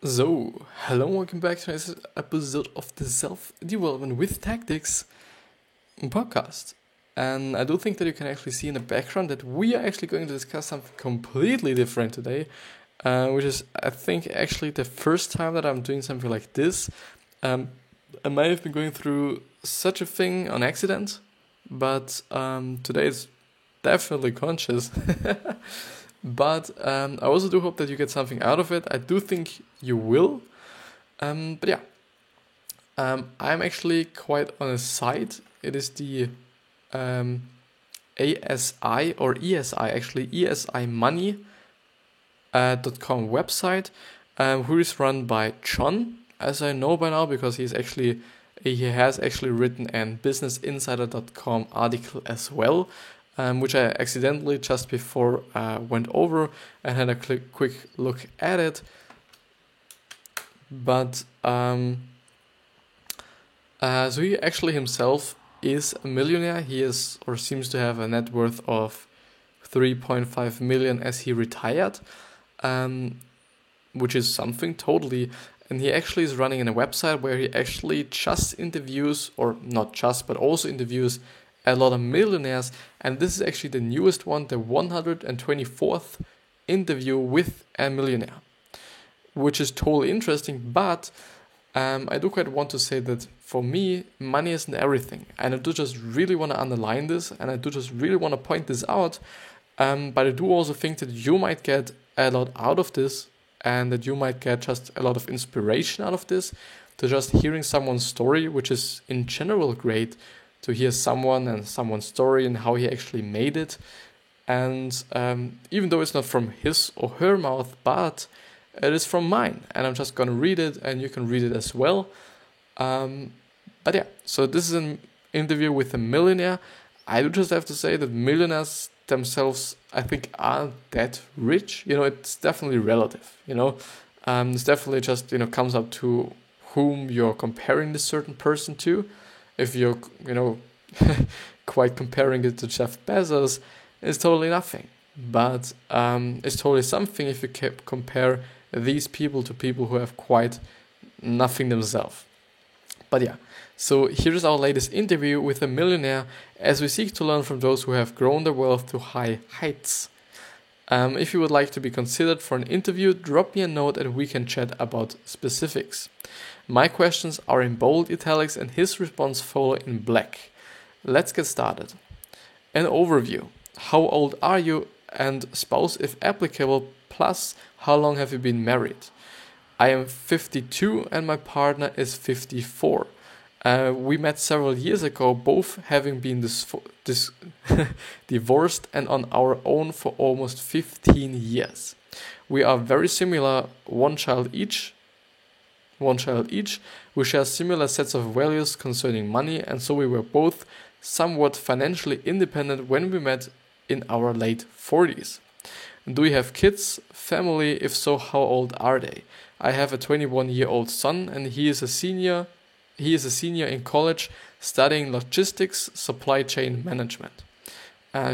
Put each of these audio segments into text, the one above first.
So, hello and welcome back to this episode of the Self-Development with Tactics podcast. And I do think that you can actually see in the background that we are actually going to discuss something completely different today, which is, I think, actually the first time that I'm doing something like this. I might have been going through such a thing on accident, but today is definitely conscious. But I also do hope that you get something out of it. I do think you will. But yeah, I'm actually quite on a site. It is the ASI or ESI, actually, esimoney.com website, who is run by John, as I know by now, because he has actually written an businessinsider.com article as well, which I accidentally just before went over and had a quick look at it. But so he actually himself is a millionaire. He is or seems to have a net worth of 3.5 million as he retired, which is something totally. And he actually is running in a website where he actually just interviews, or not just, but also interviews a lot of millionaires. And this is actually the newest one, the 124th interview with a millionaire, which is totally interesting. But I do quite want to say that for me, money isn't everything. And I do just really want to underline this, and I do just really want to point this out. But I do also think that you might get a lot out of this, and that you might get just a lot of inspiration out of this, to just hearing someone's story, which is in general great, to hear someone and someone's story and how he actually made it. And even though it's not from his or her mouth, but it is from mine, and I'm just going to read it, and you can read it as well. But yeah, so this is an interview with a millionaire. I do just have to say that millionaires themselves, I think, aren't that rich. It's definitely relative. It's definitely just, comes up to whom you're comparing this certain person to. If you're, quite comparing it to Jeff Bezos, it's totally nothing. But it's totally something if you compare these people to people who have quite nothing themselves. But yeah, so here's our latest interview with a millionaire as we seek to learn from those who have grown their wealth to high heights. If you would like to be considered for an interview, drop me a note and we can chat about specifics. My questions are in bold italics and his response follow in black. Let's get started. An overview. How old are you and spouse if applicable, plus how long have you been married? I am 52 and my partner is 54. We met several years ago, both having been divorced and on our own for almost 15 years. We are very similar, one child each. We share similar sets of values concerning money, and so we were both somewhat financially independent when we met in our late 40s. Do we have kids? Family? If so, how old are they? I have a 21-year-old son, and he is a senior in college studying logistics, supply chain management.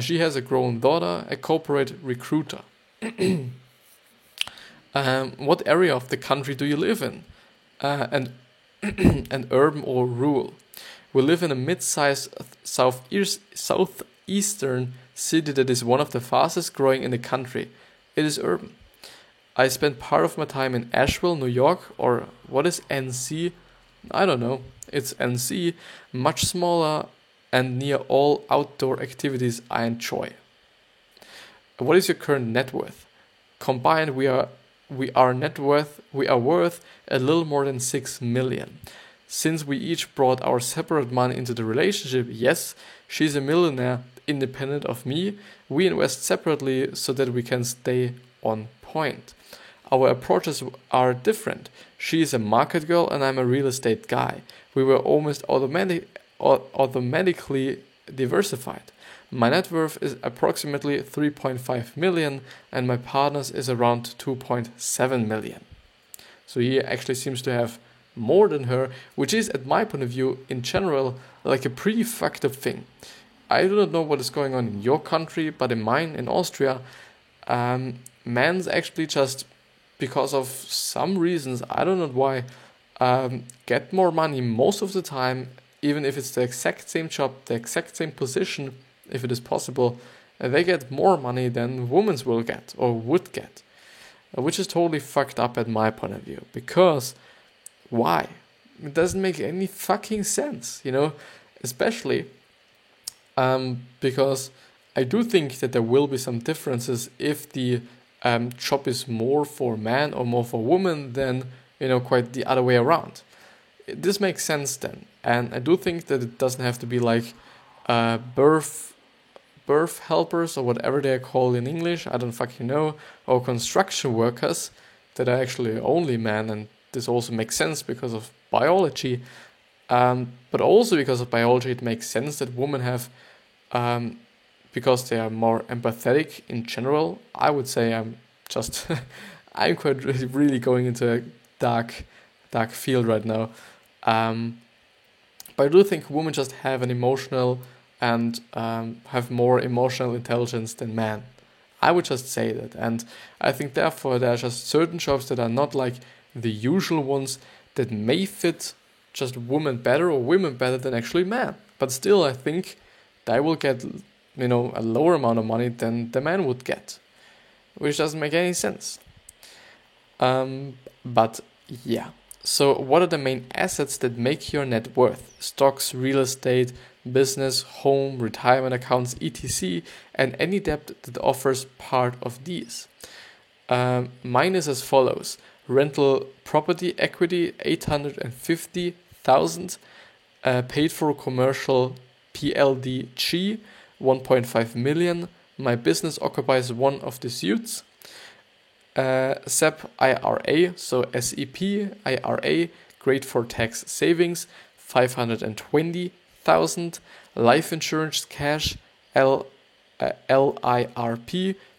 She has a grown daughter, a corporate recruiter. What area of the country do you live in? And urban or rural? We live in a mid-sized southeastern city that is one of the fastest growing in the country. It is urban. I spent part of my time in Asheville, New York, or what is NC? I don't know. It's NC, much smaller and near all outdoor activities I enjoy. What is your current net worth? Combined, we are worth a little more than 6 million. Since we each brought our separate money into the relationship, yes, she's a millionaire independent of me. We invest separately so that we can stay on point. Our approaches are different. She is a market girl and I'm a real estate guy. We were almost automatically diversified. My net worth is approximately 3.5 million and my partner's is around 2.7 million. So he actually seems to have more than her, which is, at my point of view, in general, like a pretty fucked up thing. I do not know what is going on in your country, but in mine, in Austria, men's actually just because of some reasons, I don't know why, get more money most of the time, even if it's the exact same job, the exact same position, if it is possible, they get more money than women will get or would get, which is totally fucked up at my point of view. Because why? It doesn't make any fucking sense, especially because I do think that there will be some differences if the job is more for man or more for women than, quite the other way around. This makes sense then. And I do think that it doesn't have to be like birth helpers or whatever they're called in English, I don't fucking know, or construction workers that are actually only men, and this also makes sense because of biology, but also because of biology it makes sense that women have, because they are more empathetic in general. I would say I'm quite really going into a dark field right now, but I do think women just have an emotional and have more emotional intelligence than men. I would just say that. And I think therefore there are just certain jobs that are not like the usual ones that may fit just women better or women better than actually men. But still, I think they will get, a lower amount of money than the man would get, which doesn't make any sense. But yeah. So what are the main assets that make your net worth? Stocks, real estate, business, home, retirement accounts, etc. and any debt that offers part of these. Mine is as follows. Rental property equity, 850,000. Paid for commercial PLDG, 1.5 million. My business occupies one of the suites. SEP IRA, so SEP IRA, great for tax savings, 520,000. Life insurance cash, LIRP,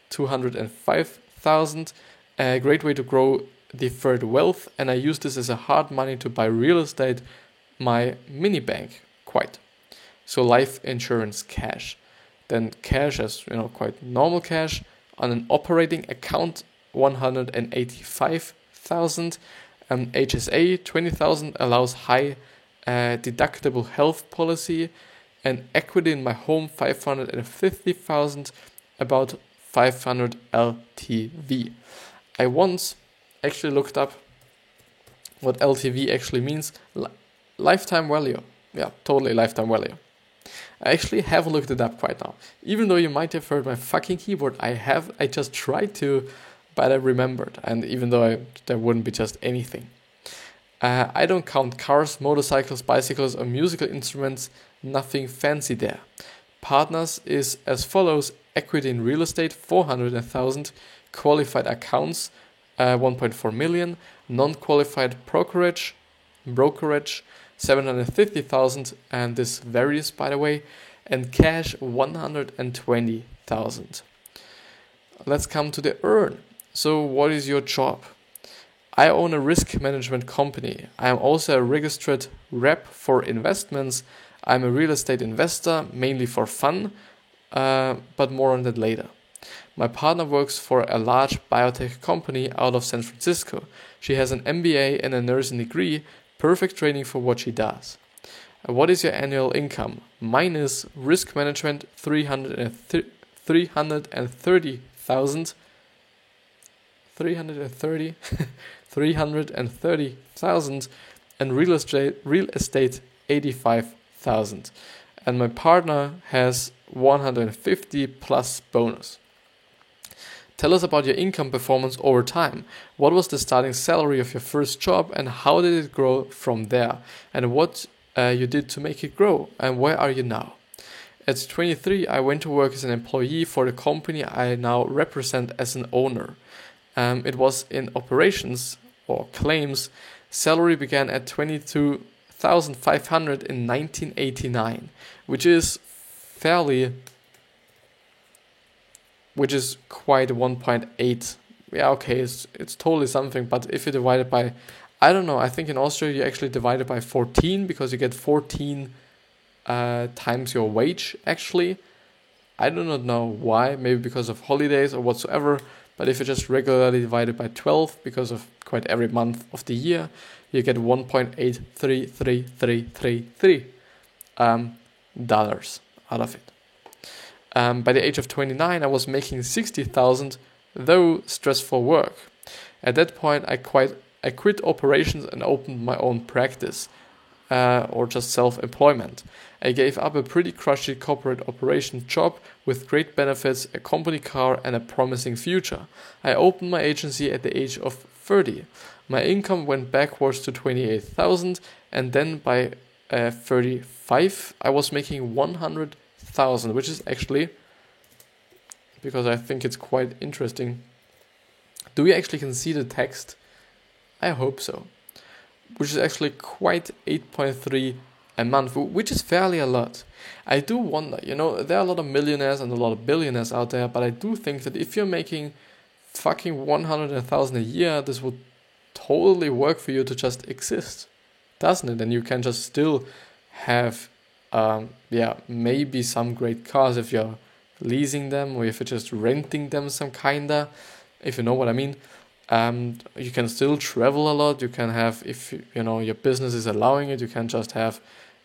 205,000. A great way to grow deferred wealth, and I use this as a hard money to buy real estate, my mini bank, quite. So life insurance cash. Then cash as, quite normal cash. On an operating account, 185,000. HSA, 20,000, allows high deductible health policy. And equity in my home, 550,000, about 500 LTV. I once actually looked up what LTV actually means. Lifetime value. Yeah, totally lifetime value. I actually have looked it up quite now. Even though you might have heard my fucking keyboard, I just tried to, but I remembered. And even though there wouldn't be just anything. I don't count cars, motorcycles, bicycles, or musical instruments. Nothing fancy there. Partners is as follows. Equity in real estate, 400,000. Qualified accounts, 1.4 million. Non-qualified brokerage, 750,000, and this varies, by the way. And cash, 120,000. Let's come to the earn. So what is your job? I own a risk management company. I am also a registered rep for investments. I'm a real estate investor, mainly for fun, but more on that later. My partner works for a large biotech company out of San Francisco. She has an MBA and a nursing degree, perfect training for what she does. What is your annual income? Mine is risk management, 330,000. 330,000, and real estate 85,000. And my partner has 150 plus bonus. Tell us about your income performance over time. What was the starting salary of your first job and how did it grow from there? And what you did to make it grow, and where are you now? At 23, I went to work as an employee for the company I now represent as an owner. It was in operations or claims. Salary began at 22,500 in 1989, which is quite 1.8. Yeah, okay, it's totally something. But if you divide it by, I don't know, I think in Austria you actually divide it by 14 because you get 14 times your wage, actually. I do not know why, maybe because of holidays or whatsoever, but if you just regularly divide it by 12, because of quite every month of the year, you get $1.83333 dollars out of it. By the age of 29, I was making 60,000, though stressful work. At that point, I quit operations and opened my own practice, or just self-employment. I gave up a pretty crusty corporate operation job with great benefits, a company car, and a promising future. I opened my agency at the age of 30. My income went backwards to 28,000, and then by 35, I was making 100,000, which is actually, because I think it's quite interesting. Do we actually can see the text? I hope so. Which is actually quite 8.3 a month, which is fairly a lot. I do wonder, there are a lot of millionaires and a lot of billionaires out there, but I do think that if you're making fucking 100,000 a year, this would totally work for you to just exist, doesn't it? And you can just still have, maybe some great cars if you're leasing them, or if you're just renting them some kinda, if you know what I mean. You can still travel a lot. You can have, if your business is allowing it, you can just have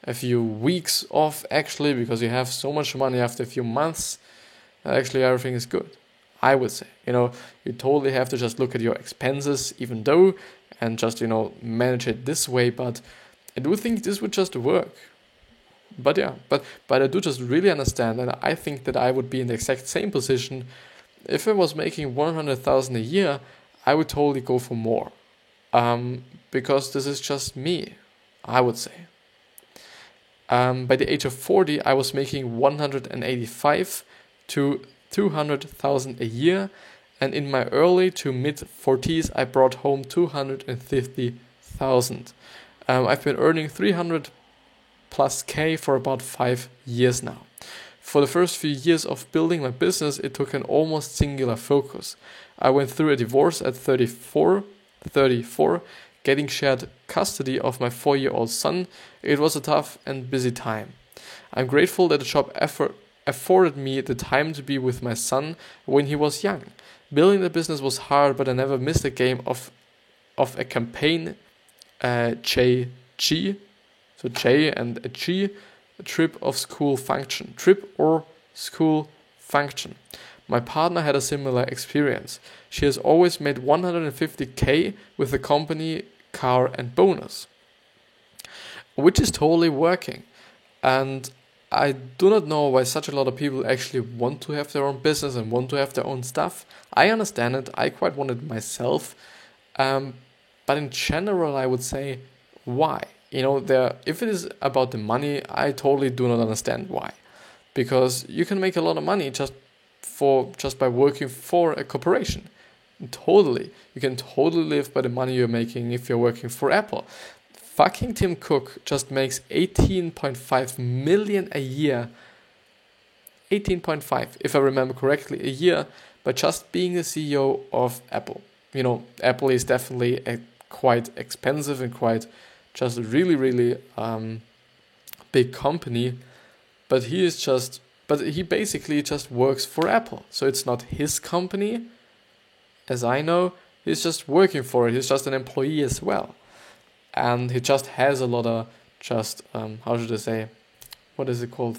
a few weeks off actually, because you have so much money after a few months. Actually, everything is good, I would say. You totally have to just look at your expenses, even though, and just manage it this way. But I do think this would just work. But yeah, but I do just really understand, and I think that I would be in the exact same position if I was making 100,000 a year. I would totally go for more, because this is just me, I would say. By the age of 40, I was making 185 to 200,000 a year, and in my early to mid 40s, I brought home 250,000. I've been earning 300 plus K for about 5 years now. For the first few years of building my business, it took an almost singular focus. I went through a divorce at 34, getting shared custody of my 4-year-old son. It was a tough and busy time. I'm grateful that the job afforded me the time to be with my son when he was young. Building the business was hard, but I never missed a game of a campaign, JG, so J and a G, a trip or school function. My partner had a similar experience. She has always made 150K with the company, car, and bonus, which is totally working. And I do not know why such a lot of people actually want to have their own business and want to have their own stuff. I understand it. I quite want it myself. But in general, I would say, why? If it is about the money, I totally do not understand why. Because you can make a lot of money just by working for a corporation. Totally. You can totally live by the money you're making if you're working for Apple. Fucking Tim Cook just makes 18.5 million a year. 18.5, if I remember correctly, a year by just being the CEO of Apple. Apple is definitely a quite expensive and quite just really, really big company, but he basically just works for Apple. So it's not his company, as I know. He's just working for it. He's just an employee as well. And he just has a lot of how should I say, what is it called?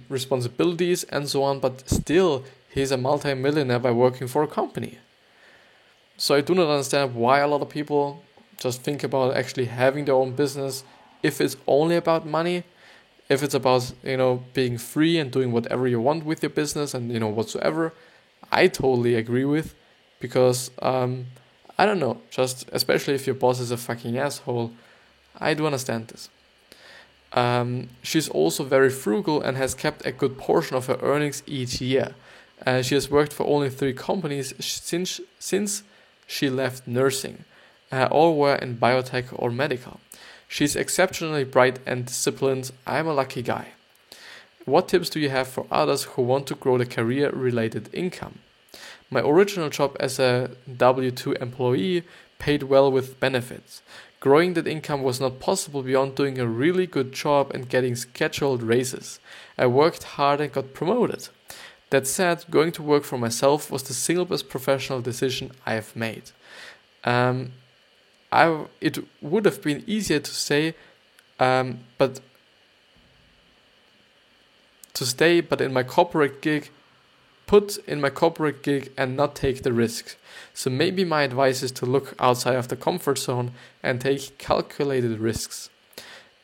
Responsibilities and so on, but still he's a multi-millionaire by working for a company. So I do not understand why a lot of people just think about actually having their own business if it's only about money, if it's about, being free and doing whatever you want with your business and, whatsoever. I totally agree with, because, I don't know, just especially if your boss is a fucking asshole, I do understand this. She's also very frugal and has kept a good portion of her earnings each year. She has worked for only 3 companies since she left nursing. All were in biotech or medical. She's exceptionally bright and disciplined. I'm a lucky guy. What tips do you have for others who want to grow their career-related income? My original job as a W-2 employee paid well with benefits. Growing that income was not possible beyond doing a really good job and getting scheduled raises. I worked hard and got promoted. That said, going to work for myself was the single best professional decision I've made. It would have been easier to say, but in my corporate gig, and not take the risks. So maybe my advice is to look outside of the comfort zone and take calculated risks.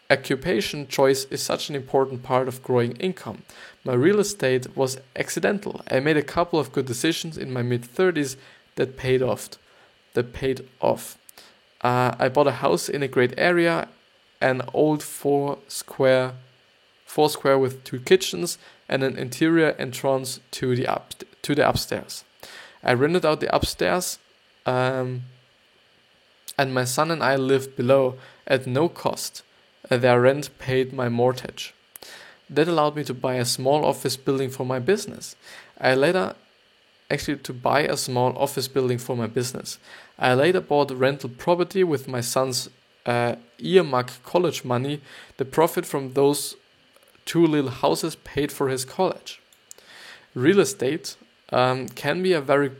Occupation choice is such an important part of growing income. My real estate was accidental. I made a couple of good decisions in my mid-30s that paid off. I bought a house in a great area, an old four square with 2 kitchens and an interior entrance to the upstairs. I rented out the upstairs, and my son and I lived below at no cost. Their rent paid my mortgage. That allowed me to buy a small office building for my business. I later bought rental property with my son's earmark college money. The profit from those 2 little houses paid for his college. Real estate can be a very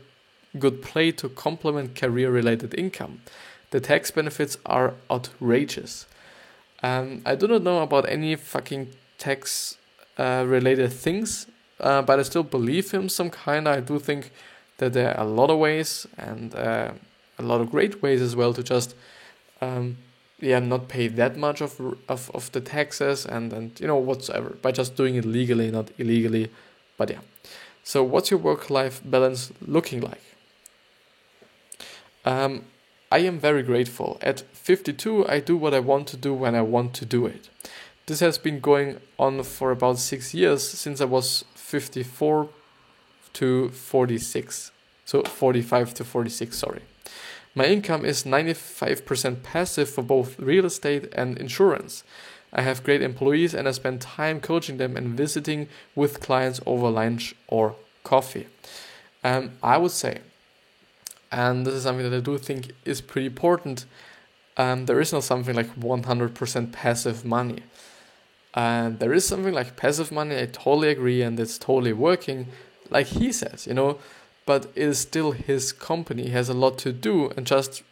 good play to complement career-related income. The tax benefits are outrageous. I do not know about any fucking tax related things, but I still believe him some kind. I do think that there are a lot of ways, and a lot of great ways as well, to just not pay that much of the taxes and whatsoever, by just doing it legally, not illegally. But yeah. So what's your work-life balance looking like? I am very grateful. At 52, I do what I want to do when I want to do it. This has been going on for about 6 years, since I was 54 to 46. So 45 to 46, sorry. My income is 95% passive for both real estate and insurance. I have great employees and I spend time coaching them and visiting with clients over lunch or coffee. I would say, and this is something that I do think is pretty important, there is not something like 100% passive money. There is something like passive money, I totally agree, and it's totally working, like he says, but it is still his company. He has a lot to do, and just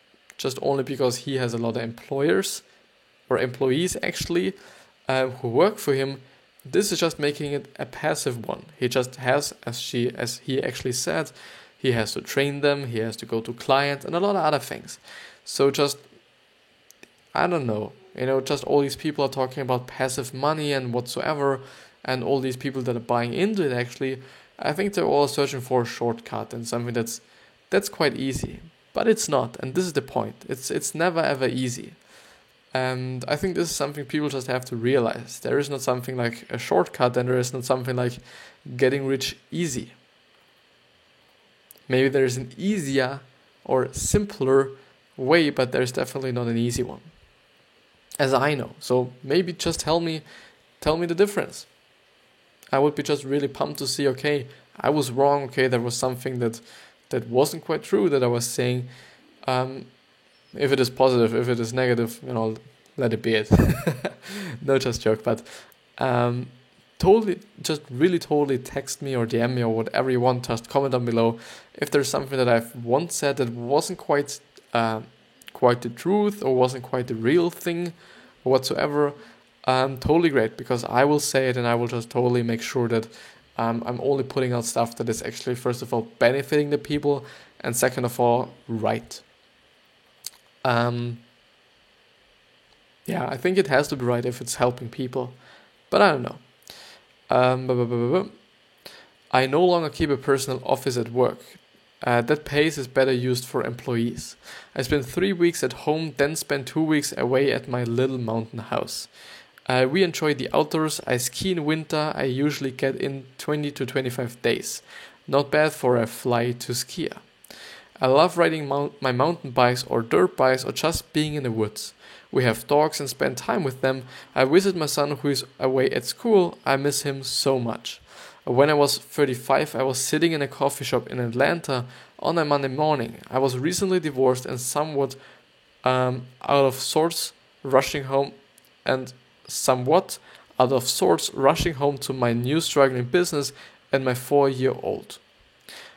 only because he has a lot of employees actually, who work for him, this is just making it a passive one. He just has, as he actually said, he has to train them, he has to go to clients, and a lot of other things. So I don't know, just all these people are talking about passive money and whatsoever, and all these people that are buying into it actually, I think they're all searching for a shortcut and something that's quite easy. But it's not, and this is the point. It's never ever easy. And I think this is something people just have to realize. There is not something like a shortcut, and there is not something like getting rich easy. Maybe there is an easier or simpler way, but there's definitely not an easy one, as I know. So maybe just tell me the difference. I would be just really pumped to see, okay, I was wrong, okay, there was something that wasn't quite true that I was saying. If it is positive, if it is negative, let it be it. No, just joke, but totally text me or DM me or whatever you want, just comment down below if there's something that I've once said that wasn't quite the truth or wasn't quite the real thing or whatsoever. Totally great, because I will say it and I will just totally make sure that I'm only putting out stuff that is actually, first of all, benefiting the people, and second of all, right. I think it has to be right if it's helping people, but I don't know. I no longer keep a personal office at work. That space is better used for employees. I spend 3 weeks at home, then spend 2 weeks away at my little mountain house. We enjoy the outdoors. I ski in winter. I usually get in 20 to 25 days. Not bad for a fly to skier. I love riding my mountain bikes or dirt bikes or just being in the woods. We have dogs and spend time with them. I visit my son who is away at school. I miss him so much. When I was 35, I was sitting in a coffee shop in Atlanta on a Monday morning. I was recently divorced and somewhat out of sorts, rushing home to my new struggling business and my 4-year-old.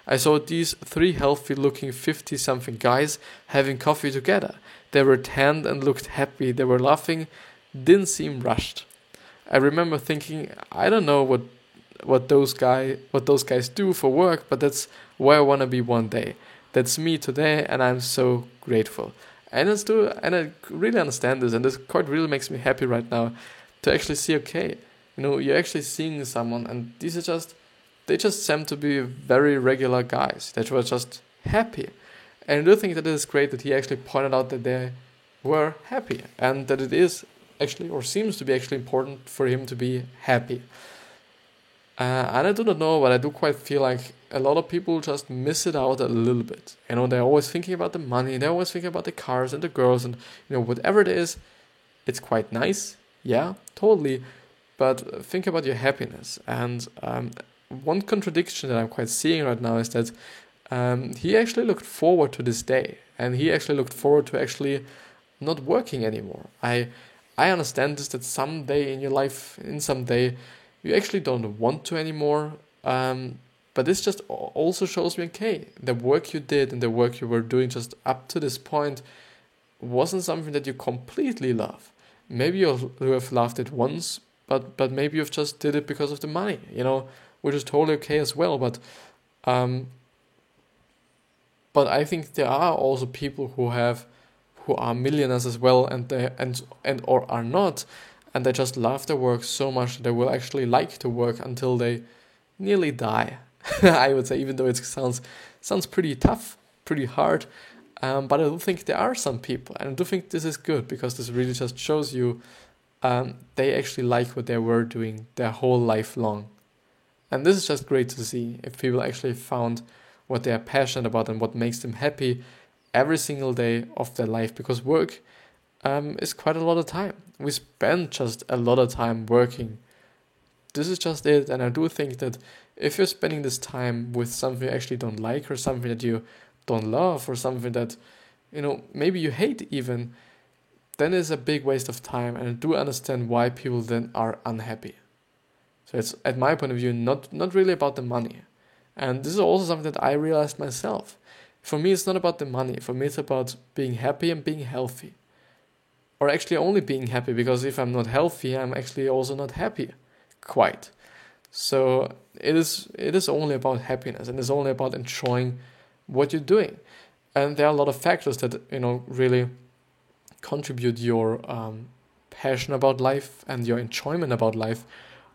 I saw these 3 healthy-looking 50-something guys having coffee together. They were tanned and looked happy. They were laughing, didn't seem rushed. I remember thinking, I don't know what those guys do for work, but that's where I want to be one day. That's me today, and I'm so grateful. And I really understand this, and this quite really makes me happy right now to actually see, okay, you're actually seeing someone, and they just seem to be very regular guys that were just happy. And I do think that it is great that he actually pointed out that they were happy, and that it is actually, or seems to be actually important for him to be happy. And I do not know, but I do quite feel like a lot of people just miss it out a little bit. They're always thinking about the money, they're always thinking about the cars and the girls, and whatever it is, it's quite nice, yeah, totally. But think about your happiness. And one contradiction that I'm quite seeing right now is that he actually looked forward to this day, and he actually looked forward to actually not working anymore. I understand this, that someday in your life, you actually don't want to anymore. But this just also shows me, okay, the work you did and the work you were doing just up to this point wasn't something that you completely love. Maybe you have loved it once, but maybe you've just did it because of the money, which is totally okay as well. But I think there are also people who are millionaires as well, and or are not, and they just love their work so much that they will actually like to work until they nearly die. I would say, even though it sounds pretty tough, pretty hard, but I do think there are some people, and I do think this is good, because this really just shows you they actually like what they were doing their whole life long. And this is just great to see, if people actually found what they are passionate about and what makes them happy every single day of their life, because work is quite a lot of time. We spend just a lot of time working. This is just it, and I do think that if you're spending this time with something you actually don't like, or something that you don't love, or something that, maybe you hate even, then it's a big waste of time, and I do understand why people then are unhappy. So it's, at my point of view, not really about the money. And this is also something that I realized myself. For me, it's not about the money. For me, it's about being happy and being healthy. Or actually only being happy, because if I'm not healthy, I'm actually also not happy. Quite. So it is only about happiness, and it's only about enjoying what you're doing. And there are a lot of factors that, really contribute your passion about life and your enjoyment about life,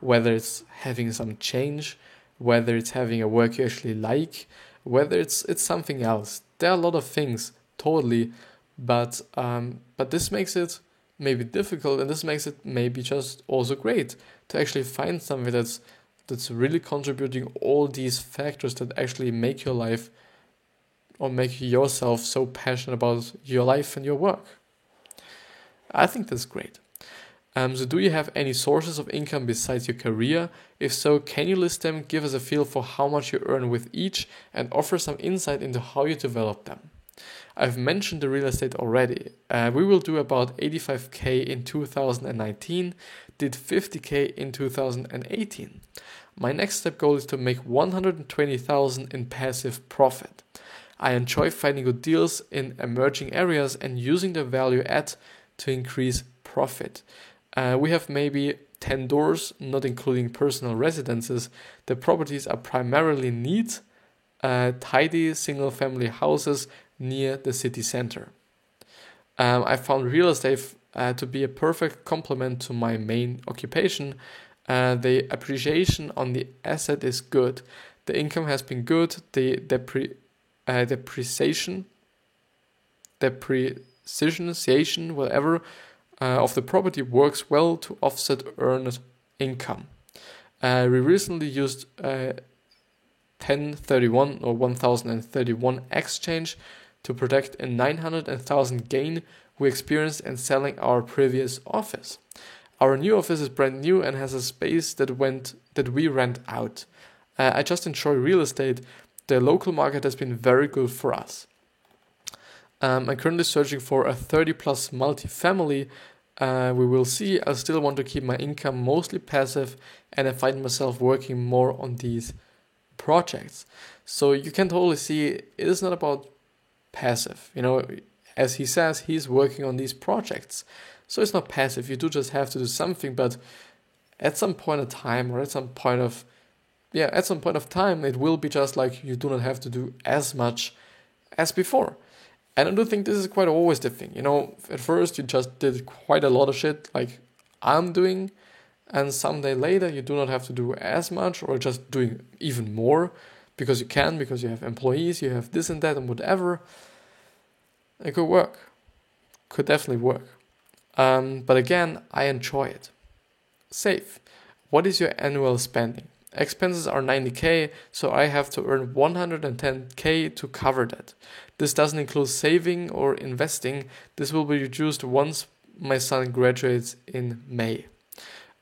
whether it's having some change, whether it's having a work you actually like, whether it's something else. There are a lot of things, totally, but this makes it maybe difficult, and this makes it maybe just also great to actually find something that's really contributing all these factors that actually make your life, or make yourself so passionate about your life and your work. I think that's great. So do you have any sources of income besides your career? If so, can you list them, give us a feel for how much you earn with each, and offer some insight into how you develop them? I've mentioned the real estate already. We will do about 85k in 2019, did 50k in 2018. My next step goal is to make 120,000 in passive profit. I enjoy finding good deals in emerging areas and using the value add to increase profit. We have maybe 10 doors, not including personal residences. The properties are primarily neat, tidy single-family houses near the city center. I found real estate to be a perfect complement to my main occupation. The appreciation on the asset is good. The income has been good. The depreciation, whatever, of the property works well to offset earned income. We recently used 1031 or 1031 exchange to protect a 900,000 gain we experienced in selling our previous office. Our new office is brand new and has a space that we rent out. I just enjoy real estate. The local market has been very good for us. I'm currently searching for a 30 plus multifamily. We will see. I still want to keep my income mostly passive, and I find myself working more on these projects. So you can totally see it is not about passive. As he says, he's working on these projects. So it's not passive. You do just have to do something, but at some point of time, or at some point of time, it will be just like you do not have to do as much as before. And I do think this is quite always the thing. At first you just did quite a lot of shit like I'm doing, and someday later you do not have to do as much or just doing even more because you can, because you have employees, you have this and that and whatever. It could work. Could definitely work. But again, I enjoy it. Save. What is your annual spending? Expenses are 90k, so I have to earn 110k to cover that. This doesn't include saving or investing. This will be reduced once my son graduates in May.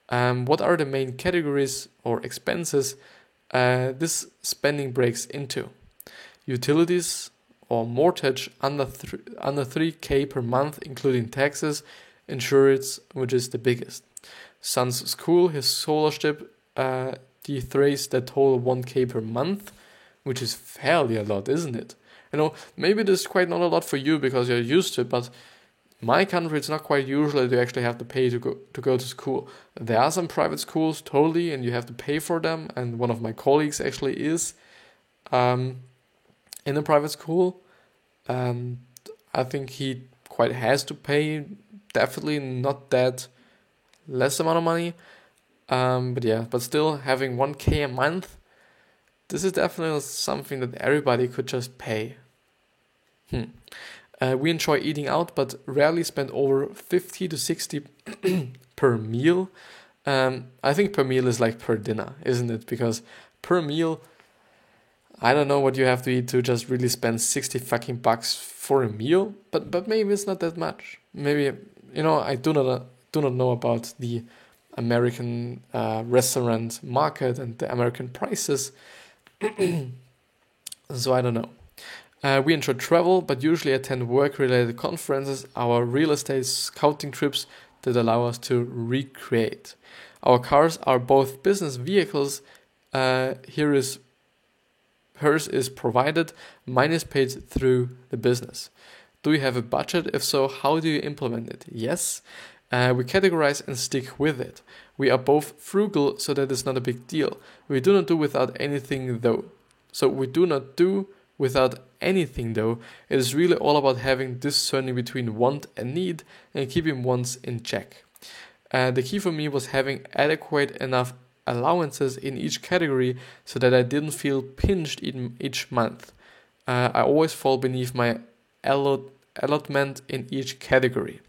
What are the main categories or expenses this spending breaks into? Utilities or mortgage under 3k per month, including taxes, insurance, which is the biggest. Son's school, his scholarship, defrays that total 1k per month, which is fairly a lot, isn't it? Maybe this is quite not a lot for you because you're used to it, but my country, it's not quite usual that you actually have to pay to go to school. There are some private schools, totally, and you have to pay for them, and one of my colleagues actually is in a private school. I think he quite has to pay, definitely not that less amount of money. But still having 1k a month, this is definitely something that everybody could just pay. We enjoy eating out, but rarely spend over 50 to 60 per meal. I think per meal is like per dinner, isn't it? Because per meal, I don't know what you have to eat to just really spend 60 fucking bucks for a meal, but maybe it's not that much. Maybe, I do not know about the American restaurant market and the American prices, so I don't know. We enjoy travel, but usually attend work-related conferences, our real estate scouting trips that allow us to recreate. Our cars are both business vehicles. Hers is provided, mine is paid through the business. Do you have a budget? If so, how do you implement it? Yes. We categorize and stick with it. We are both frugal, so that is not a big deal. We do not do without anything though. It is really all about having discerning between want and need and keeping wants in check. The key for me was having adequate enough allowances in each category so that I didn't feel pinched in each month. I always fall beneath my allotment in each category.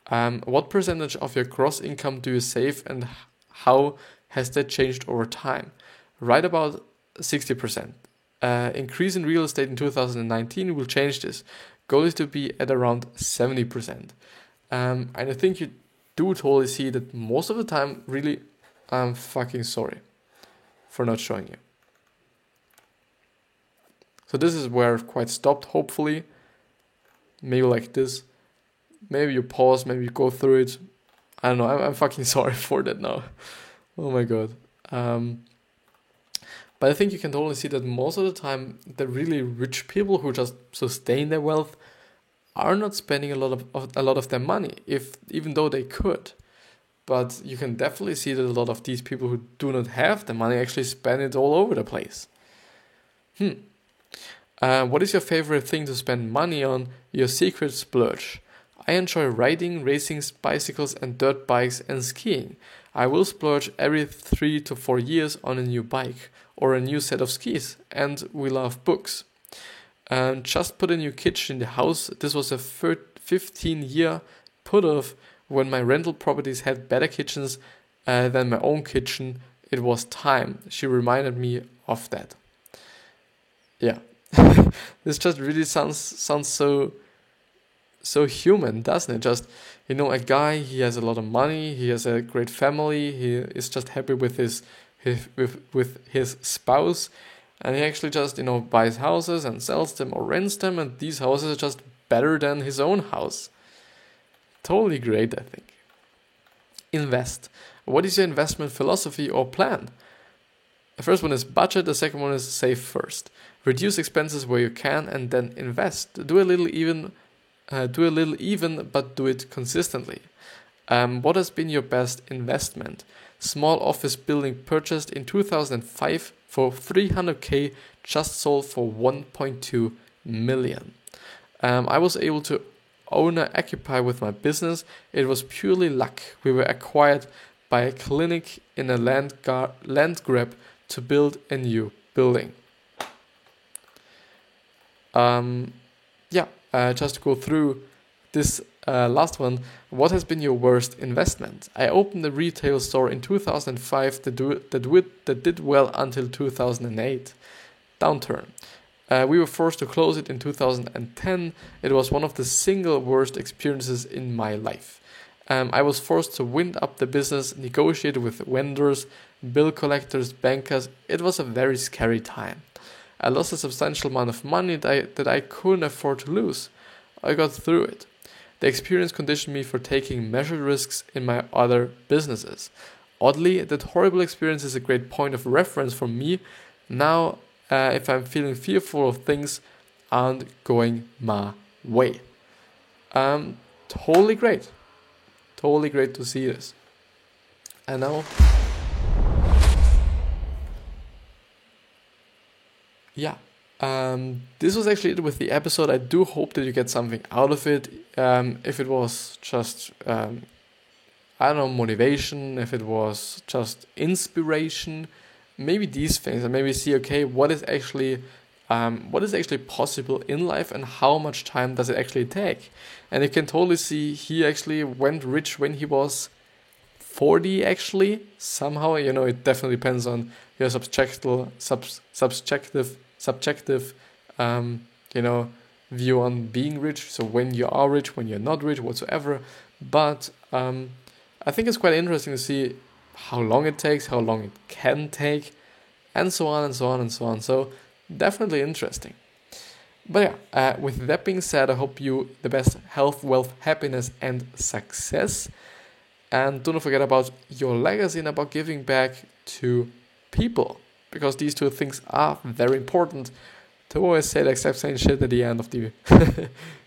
What percentage of your gross income do you save and how has that changed over time? Right about 60%. Increase in real estate in 2019 will change this. Goal is to be at around 70%. And I think you do totally see that most of the time, really, I'm fucking sorry for not showing you. So this is where I've quite stopped, hopefully. Maybe like this. Maybe you pause, maybe you go through it. I don't know, I'm fucking sorry for that now. Oh my god. But I think you can totally see that most of the time, the really rich people who just sustain their wealth are not spending a lot of their money, even though they could. But you can definitely see that a lot of these people who do not have the money actually spend it all over the place. What is your favorite thing to spend money on? Your secret splurge. I enjoy riding, racing bicycles and dirt bikes and skiing. I will splurge every 3 to 4 years on a new bike or a new set of skis, and we love books. Just put a new kitchen in the house. This was a 15-year put off when my rental properties had better kitchens than my own kitchen. It was time. She reminded me of that. Yeah, this just really sounds so human, doesn't it? Just, a guy, he has a lot of money, he has a great family, he is just happy with his spouse, and he actually just, buys houses and sells them or rents them, and these houses are just better than his own house. Totally great, I think. Invest. What is your investment philosophy or plan? The first one is budget. The second one is save first. Reduce expenses where you can and then invest. Do a little even, but do it consistently. What has been your best investment? Small office building purchased in 2005 for 300k, just sold for 1.2 million. I was able to owner occupy with my business. It was purely luck. We were acquired by a clinic in a land grab to build a new building. Just to go through this last one. What has been your worst investment? I opened a retail store in 2005 that did well until 2008. Downturn. We were forced to close it in 2010. It was one of the single worst experiences in my life. I was forced to wind up the business, negotiate with vendors, bill collectors, bankers. It was a very scary time. I lost a substantial amount of money that I couldn't afford to lose. I got through it. The experience conditioned me for taking measured risks in my other businesses. Oddly, that horrible experience is a great point of reference for me now if I'm feeling fearful of things aren't going my way. Totally great. Totally great to see this. And now, this was actually it with the episode. I do hope that you get something out of it. If it was just, motivation, if it was just inspiration, maybe these things, and maybe see, okay, what is actually possible in life and how much time does it actually take? And you can totally see he actually went rich when he was 40 actually. Somehow, it definitely depends on your subjective view on being rich. So when you are rich, when you're not rich, whatsoever. But I think it's quite interesting to see how long it takes, how long it can take, and so on and so on and so on. So definitely interesting. But with that being said, I hope you the best health, wealth, happiness, and success. And don't forget about your legacy and about giving back to people, because these two things are very important. To always say the exact same shit at the end of the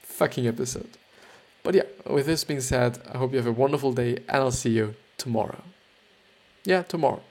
fucking episode. But with this being said, I hope you have a wonderful day, and I'll see you tomorrow. Tomorrow.